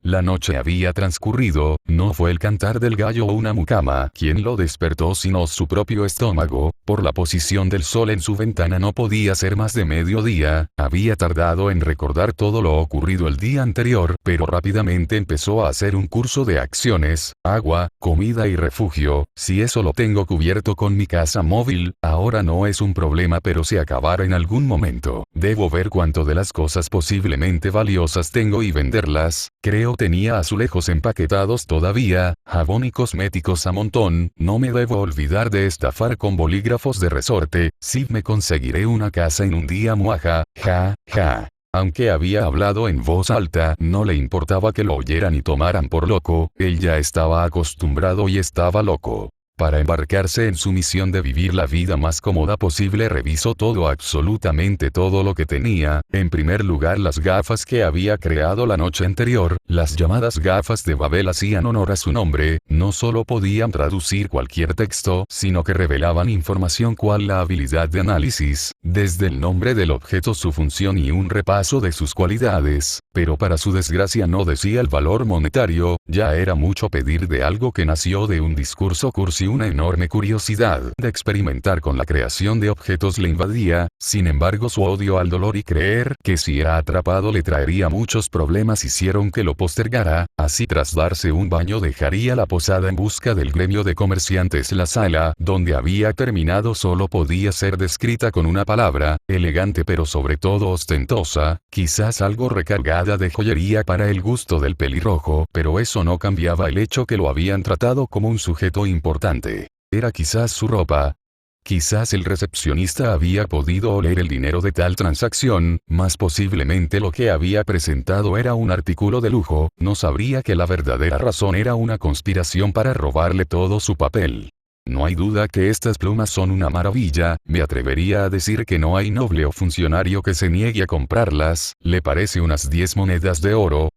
La noche había transcurrido, no fue el cantar del gallo o una mucama quien lo despertó sino su propio estómago, por la posición del sol en su ventana no podía ser más de mediodía, había tardado en recordar todo lo ocurrido el día anterior, pero rápidamente empezó a hacer un curso de acciones, agua, comida y refugio, si eso lo tengo cubierto con mi casa móvil, ahora no es un problema pero se acabará en algún momento, debo ver cuánto de las cosas posiblemente valiosas tengo y venderlas, creo tenía azulejos empaquetados todavía, jabón y cosméticos a montón, no me debo olvidar de estafar con bolígrafos de resorte, si me conseguiré una casa en un día muaja, ja, ja. Aunque había hablado en voz alta, no le importaba que lo oyeran y tomaran por loco, él ya estaba acostumbrado y estaba loco. Para embarcarse en su misión de vivir la vida más cómoda posible revisó todo, absolutamente todo lo que tenía, en primer lugar las gafas que había creado la noche anterior, las llamadas gafas de Babel hacían honor a su nombre, no solo podían traducir cualquier texto, sino que revelaban información cual la habilidad de análisis, desde el nombre del objeto, su función y un repaso de sus cualidades, pero para su desgracia no decía el valor monetario, ya era mucho pedir de algo que nació de un discurso cursi. Una enorme curiosidad de experimentar con la creación de objetos le invadía, sin embargo su odio al dolor y creer que si era atrapado le traería muchos problemas hicieron que lo postergara, así tras darse un baño dejaría la posada en busca del gremio de comerciantes. La sala donde había terminado solo podía ser descrita con una palabra, elegante pero sobre todo ostentosa, quizás algo recargada de joyería para el gusto del pelirrojo, pero eso no cambiaba el hecho que lo habían tratado como un sujeto importante. Era quizás su ropa. Quizás el recepcionista había podido oler el dinero de tal transacción, más posiblemente lo que había presentado era un artículo de lujo, no sabría que la verdadera razón era una conspiración para robarle todo su papel. No hay duda que estas plumas son una maravilla, me atrevería a decir que no hay noble o funcionario que se niegue a comprarlas, le parece unas 10 monedas de oro.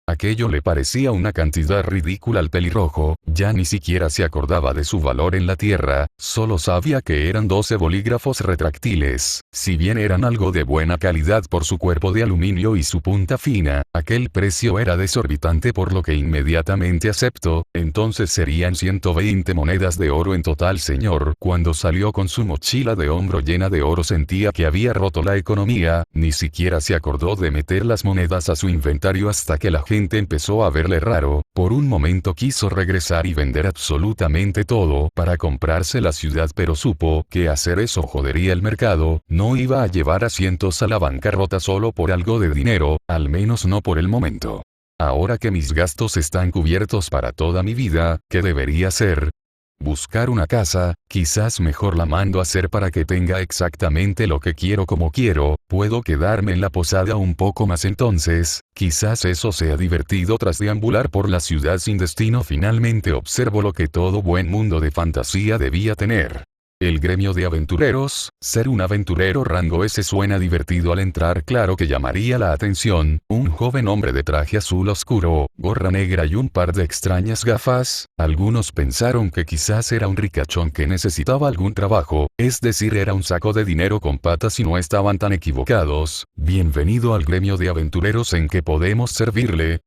Aquello le parecía una cantidad ridícula al pelirrojo, ya ni siquiera se acordaba de su valor en la tierra, solo sabía que eran 12 bolígrafos retráctiles, si bien eran algo de buena calidad por su cuerpo de aluminio y su punta fina, aquel precio era desorbitante por lo que inmediatamente aceptó, entonces serían 120 monedas de oro en total. Señor, cuando salió con su mochila de hombro llena de oro sentía que había roto la economía, ni siquiera se acordó de meter las monedas a su inventario hasta que la gente empezó a verle raro, por un momento quiso regresar y vender absolutamente todo para comprarse la ciudad pero supo que hacer eso jodería el mercado, no iba a llevar a cientos a la bancarrota solo por algo de dinero, al menos no por el momento. Ahora que mis gastos están cubiertos para toda mi vida, ¿qué debería hacer? Buscar una casa, quizás mejor la mando a hacer para que tenga exactamente lo que quiero como quiero, puedo quedarme en la posada un poco más entonces, quizás eso sea divertido tras deambular por la ciudad sin destino. Finalmente observo lo que todo buen mundo de fantasía debía tener. El gremio de aventureros, ser un aventurero rango S suena divertido al entrar, claro que llamaría la atención, un joven hombre de traje azul oscuro, gorra negra y un par de extrañas gafas, algunos pensaron que quizás era un ricachón que necesitaba algún trabajo, es decir era un saco de dinero con patas y no estaban tan equivocados. Bienvenido al gremio de aventureros, ¿en qué podemos servirle?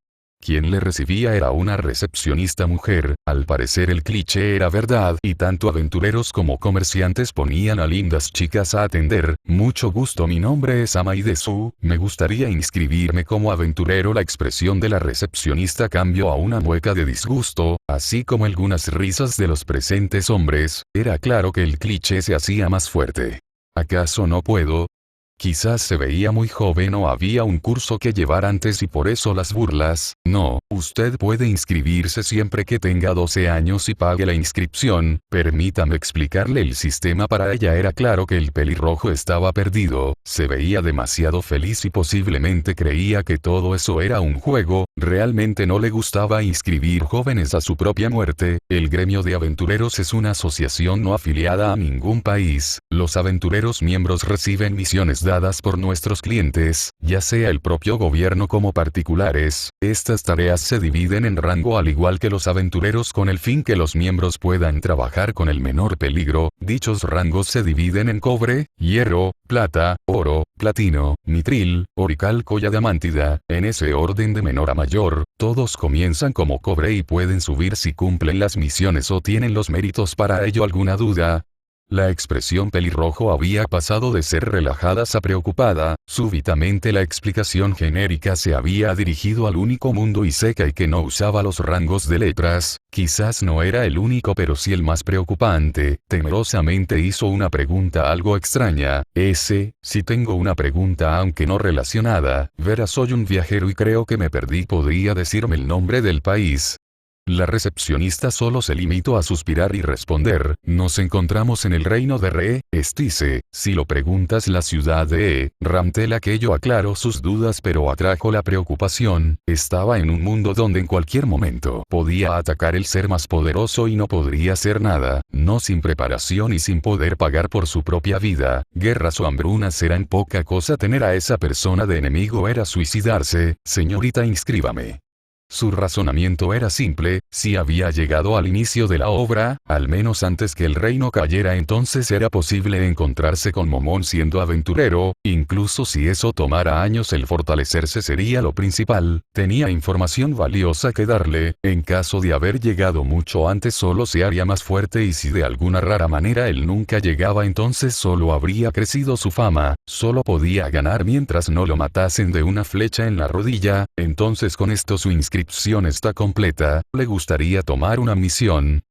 Quien le recibía era una recepcionista mujer, al parecer el cliché era verdad y tanto aventureros como comerciantes ponían a lindas chicas a atender. Mucho gusto, mi nombre es Amaidesu, me gustaría inscribirme como aventurero. La expresión de la recepcionista cambió a una mueca de disgusto, así como algunas risas de los presentes hombres, era claro que el cliché se hacía más fuerte. ¿Acaso no puedo? Quizás se veía muy joven o había un curso que llevar antes y por eso las burlas. No, usted puede inscribirse siempre que tenga 12 años y pague la inscripción. Permítame explicarle el sistema. Para ella era claro que el pelirrojo estaba perdido, se veía demasiado feliz y posiblemente creía que todo eso era un juego, realmente no le gustaba inscribir jóvenes a su propia muerte. El gremio de aventureros es una asociación no afiliada a ningún país, los aventureros miembros reciben misiones dadas por nuestros clientes, ya sea el propio gobierno como particulares. Estas tareas se dividen en rango al igual que los aventureros con el fin que los miembros puedan trabajar con el menor peligro. Dichos rangos se dividen en cobre, hierro, plata, oro, platino, nitril, oricalco y adamántida, en ese orden de menor a mayor. Todos comienzan como cobre y pueden subir si cumplen las misiones o tienen los méritos para ello. ¿Alguna duda? La expresión pelirrojo había pasado de ser relajada a preocupada. Súbitamente la explicación genérica se había dirigido al único mundo Isekai que no usaba los rangos de letras. Quizás no era el único pero sí el más preocupante. Temerosamente hizo una pregunta algo extraña. Si tengo una pregunta aunque no relacionada. Verás, soy un viajero y creo que me perdí. ¿Podría decirme el nombre del país? La recepcionista solo se limitó a suspirar y responder: nos encontramos en el reino de Re, Estice. Si lo preguntas, la ciudad de Ramtel. Aquello aclaró sus dudas pero atrajo la preocupación. Estaba en un mundo donde en cualquier momento podía atacar el ser más poderoso y no podría hacer nada, no sin preparación y sin poder pagar por su propia vida. Guerras o hambrunas eran poca cosa. Tener a esa persona de enemigo era suicidarse. Señorita, inscríbame. Su razonamiento era simple: si había llegado al inicio de la obra, al menos antes que el reino cayera, entonces era posible encontrarse con Momón siendo aventurero. Incluso si eso tomara años, el fortalecerse sería lo principal. Tenía información valiosa que darle. En caso de haber llegado mucho antes, solo se haría más fuerte, y si de alguna rara manera él nunca llegaba, entonces solo habría crecido su fama. Solo podía ganar mientras no lo matasen de una flecha en la rodilla. Entonces con esto su inscripción está completa. ¿Le gustaría tomar una misión?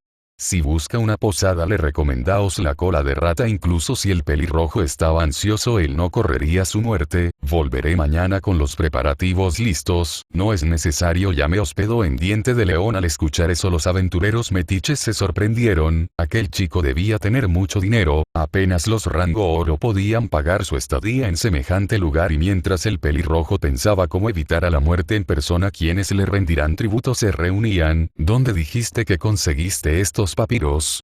Si busca una posada, le recomendaos la cola de rata. Incluso si el pelirrojo estaba ansioso, él no correría su muerte. Volveré mañana con los preparativos listos. No es necesario, ya me hospedo en Diente de León. Al escuchar eso, los aventureros metiches se sorprendieron. Aquel chico debía tener mucho dinero. Apenas los rango oro podían pagar su estadía en semejante lugar, y mientras el pelirrojo pensaba cómo evitar a la muerte en persona, quienes le rendirán tributo se reunían. ¿Dónde dijiste que conseguiste estos papiros?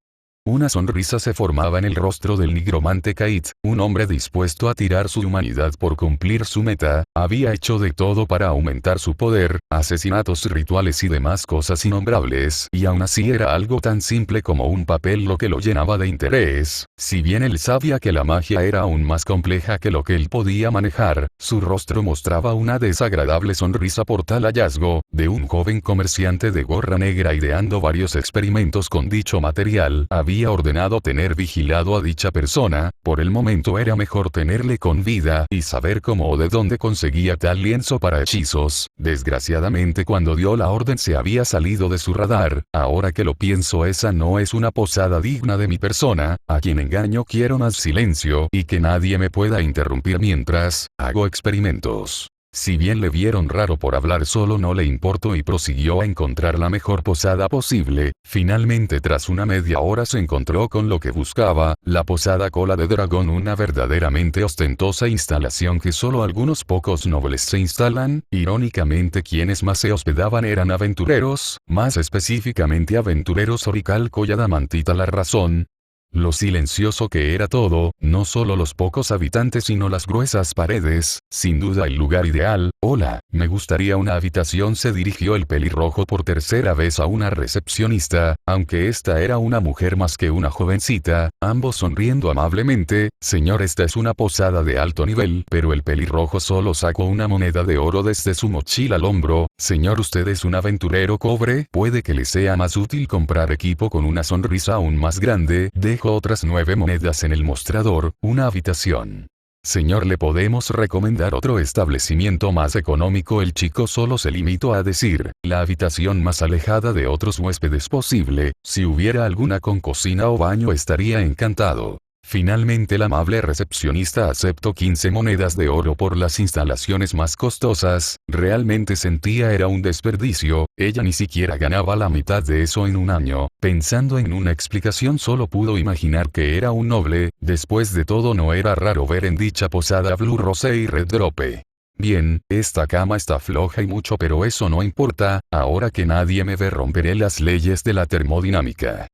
Una sonrisa se formaba en el rostro del nigromante Kait, un hombre dispuesto a tirar su humanidad por cumplir su meta. Había hecho de todo para aumentar su poder, asesinatos rituales y demás cosas innombrables, y aún así era algo tan simple como un papel lo que lo llenaba de interés. Si bien él sabía que la magia era aún más compleja que lo que él podía manejar, su rostro mostraba una desagradable sonrisa por tal hallazgo, de un joven comerciante de gorra negra ideando varios experimentos con dicho material. Había ordenado tener vigilado a dicha persona. Por el momento era mejor tenerle con vida y saber cómo o de dónde conseguía tal lienzo para hechizos. Desgraciadamente, cuando dio la orden se había salido de su radar. Ahora que lo pienso, esa no es una posada digna de mi persona. A quien engaño, quiero más silencio y que nadie me pueda interrumpir mientras hago experimentos. Si bien le vieron raro por hablar, solo no le importó y prosiguió a encontrar la mejor posada posible. Finalmente, tras una media hora, se encontró con lo que buscaba: la posada Cola de Dragón, una verdaderamente ostentosa instalación que solo algunos pocos nobles se instalan. Irónicamente, quienes más se hospedaban eran aventureros, más específicamente aventureros oricalco y adamantita. La razón: lo silencioso que era todo, no solo los pocos habitantes sino las gruesas paredes. Sin duda el lugar ideal. Hola, me gustaría una habitación. Se dirigió el pelirrojo por tercera vez a una recepcionista, aunque esta era una mujer más que una jovencita, ambos sonriendo amablemente. Señor, esta es una posada de alto nivel. Pero el pelirrojo solo sacó una moneda de oro desde su mochila al hombro. Señor, usted es un aventurero cobre, puede que le sea más útil comprar equipo. Con una sonrisa aún más grande, dejó otras 9 monedas en el mostrador. Una habitación. Señor, le podemos recomendar otro establecimiento más económico. El chico solo se limitó a decir: la habitación más alejada de otros huéspedes posible. Si hubiera alguna con cocina o baño estaría encantado. Finalmente la amable recepcionista aceptó 15 monedas de oro por las instalaciones más costosas. Realmente sentía era un desperdicio. Ella ni siquiera ganaba la mitad de eso en un año. Pensando en una explicación, solo pudo imaginar que era un noble. Después de todo, no era raro ver en dicha posada Blue Rose y Red Drope. Bien, esta cama está floja y mucho, pero eso no importa. Ahora que nadie me ve, romperé las leyes de la termodinámica.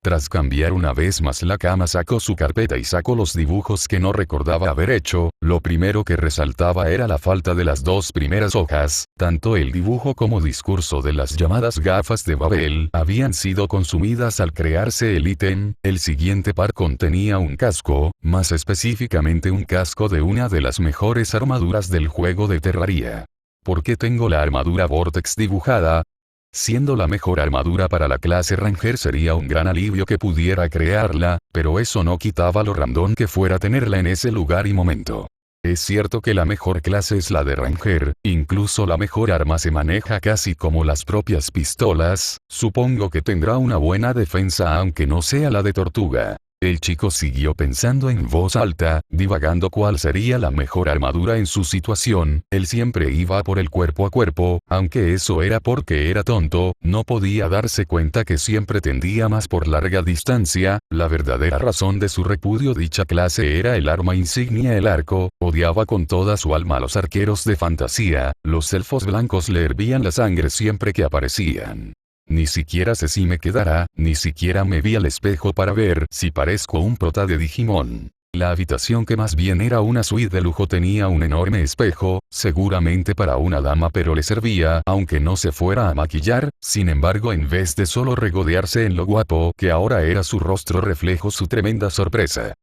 Tras cambiar una vez más la cama, sacó su carpeta y sacó los dibujos que no recordaba haber hecho. Lo primero que resaltaba era la falta de las dos primeras hojas. Tanto el dibujo como discurso de las llamadas gafas de Babel habían sido consumidas al crearse el ítem. El siguiente par contenía un casco, más específicamente un casco de una de las mejores armaduras del juego de Terraria. ¿Por qué tengo la armadura Vortex dibujada? Siendo la mejor armadura para la clase Ranger, sería un gran alivio que pudiera crearla, pero eso no quitaba lo random que fuera tenerla en ese lugar y momento. Es cierto que la mejor clase es la de Ranger, incluso la mejor arma se maneja casi como las propias pistolas. Supongo que tendrá una buena defensa aunque no sea la de Tortuga. El chico siguió pensando en voz alta, divagando cuál sería la mejor armadura en su situación. Él siempre iba por el cuerpo a cuerpo, aunque eso era porque era tonto, no podía darse cuenta que siempre tendía más por larga distancia. La verdadera razón de su repudio dicha clase era el arma insignia, el arco. Odiaba con toda su alma a los arqueros de fantasía. Los elfos blancos le hervían la sangre siempre que aparecían. Ni siquiera sé si me quedará, ni siquiera me vi al espejo para ver si parezco un prota de Digimon. La habitación, que más bien era una suite de lujo, tenía un enorme espejo, seguramente para una dama, pero le servía aunque no se fuera a maquillar. Sin embargo, en vez de solo regodearse en lo guapo que ahora era su rostro, reflejó su tremenda sorpresa.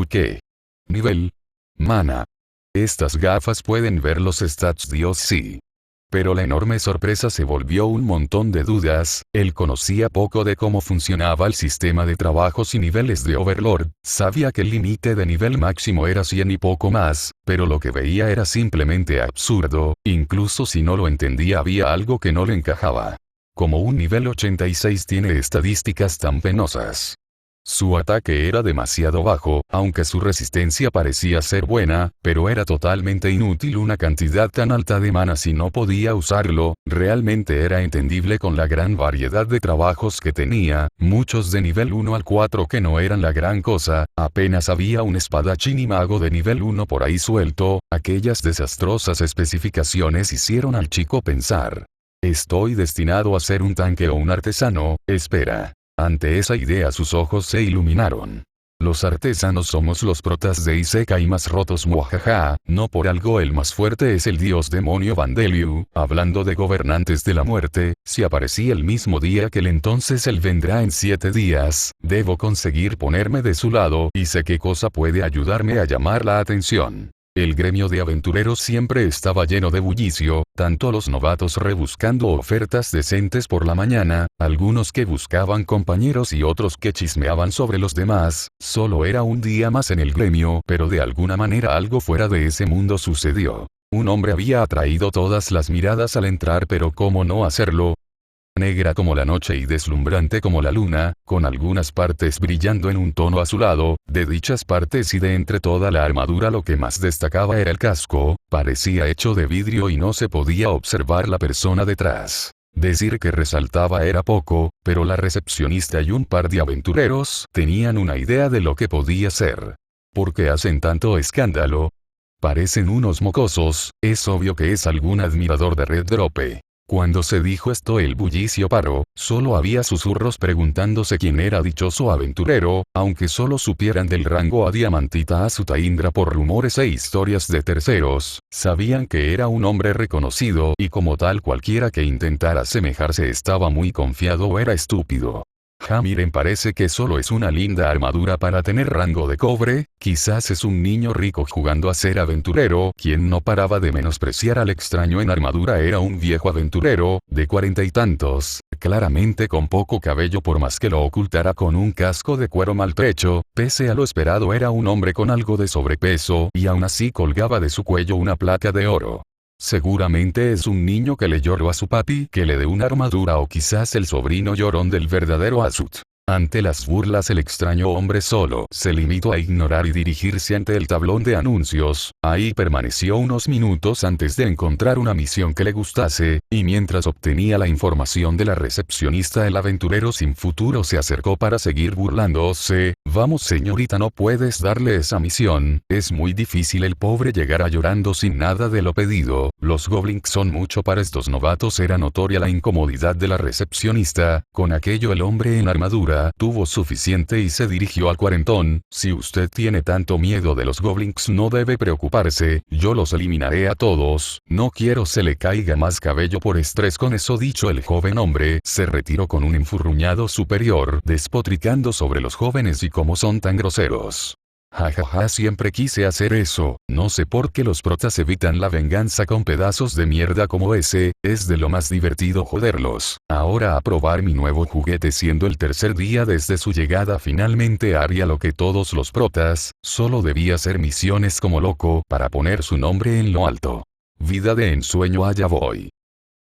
¿Qué? Nivel. Mana. Estas gafas pueden ver los stats, Dios sí. Pero la enorme sorpresa se volvió un montón de dudas. Él conocía poco de cómo funcionaba el sistema de trabajos y niveles de Overlord. Sabía que el límite de nivel máximo era 100 y poco más, pero lo que veía era simplemente absurdo. Incluso si no lo entendía, había algo que no le encajaba. Como un nivel 86 tiene estadísticas tan penosas. Su ataque era demasiado bajo, aunque su resistencia parecía ser buena, pero era totalmente inútil una cantidad tan alta de mana si no podía usarlo. Realmente era entendible con la gran variedad de trabajos que tenía, muchos de nivel 1 al 4 que no eran la gran cosa. Apenas había un espadachín y mago de nivel 1 por ahí suelto. Aquellas desastrosas especificaciones hicieron al chico pensar: ¿estoy destinado a ser un tanque o un artesano? Espera. Ante esa idea sus ojos se iluminaron. Los artesanos somos los protas de Isekai más rotos, muajaja. No por algo el más fuerte es el dios demonio Vandeliu. Hablando de gobernantes de la muerte, si aparecía el mismo día que él, entonces él vendrá en 7 días. Debo conseguir ponerme de su lado, y sé qué cosa puede ayudarme a llamar la atención. El gremio de aventureros siempre estaba lleno de bullicio, tanto los novatos rebuscando ofertas decentes por la mañana, algunos que buscaban compañeros y otros que chismeaban sobre los demás. Solo era un día más en el gremio, pero de alguna manera algo fuera de ese mundo sucedió. Un hombre había atraído todas las miradas al entrar, pero ¿cómo no hacerlo? Negra como la noche y deslumbrante como la luna, con algunas partes brillando en un tono azulado. De dichas partes y de entre toda la armadura, lo que más destacaba era el casco. Parecía hecho de vidrio y no se podía observar la persona detrás. Decir que resaltaba era poco, pero la recepcionista y un par de aventureros tenían una idea de lo que podía ser. ¿Por qué hacen tanto escándalo? Parecen unos mocosos. Es obvio que es algún admirador de Red Drope. Cuando se dijo esto, el bullicio paró. Solo había susurros preguntándose quién era dichoso aventurero, aunque solo supieran del rango a Diamantita Asuta Indra por rumores e historias de terceros. Sabían que era un hombre reconocido, y como tal cualquiera que intentara asemejarse estaba muy confiado o era estúpido. Miren, parece que solo es una linda armadura para tener rango de cobre. Quizás es un niño rico jugando a ser aventurero. Quien no paraba de menospreciar al extraño en armadura era un viejo aventurero, de 40 y tantos, claramente con poco cabello por más que lo ocultara con un casco de cuero maltrecho. Pese a lo esperado, era un hombre con algo de sobrepeso, y aún así colgaba de su cuello una placa de oro. Seguramente es un niño que le lloró a su papi que le dé una armadura, o quizás el sobrino llorón del verdadero Asut. Ante las burlas, el extraño hombre solo se limitó a ignorar y dirigirse ante el tablón de anuncios. Ahí permaneció unos minutos antes de encontrar una misión que le gustase, y mientras obtenía la información de la recepcionista, el aventurero sin futuro se acercó para seguir burlándose. Vamos señorita, no puedes darle esa misión, es muy difícil. El pobre llegará llorando sin nada de lo pedido. Los goblins son mucho para estos novatos. Era notoria la incomodidad de la recepcionista. Con aquello el hombre en armadura tuvo suficiente y se dirigió al cuarentón. Si usted tiene tanto miedo de los goblins no debe preocuparse, yo los eliminaré a todos. No quiero se le caiga más cabello por estrés. Con eso dicho, el joven hombre se retiró con un enfurruñado superior, despotricando sobre los jóvenes y cómo son tan groseros. Jajaja, siempre quise hacer eso. No sé por qué los protas evitan la venganza con pedazos de mierda como ese. Es de lo más divertido joderlos. Ahora a probar mi nuevo juguete. Siendo el tercer día desde su llegada, finalmente haría lo que todos los protas. Solo debía hacer misiones como loco para poner su nombre en lo alto. Vida de ensueño, allá voy.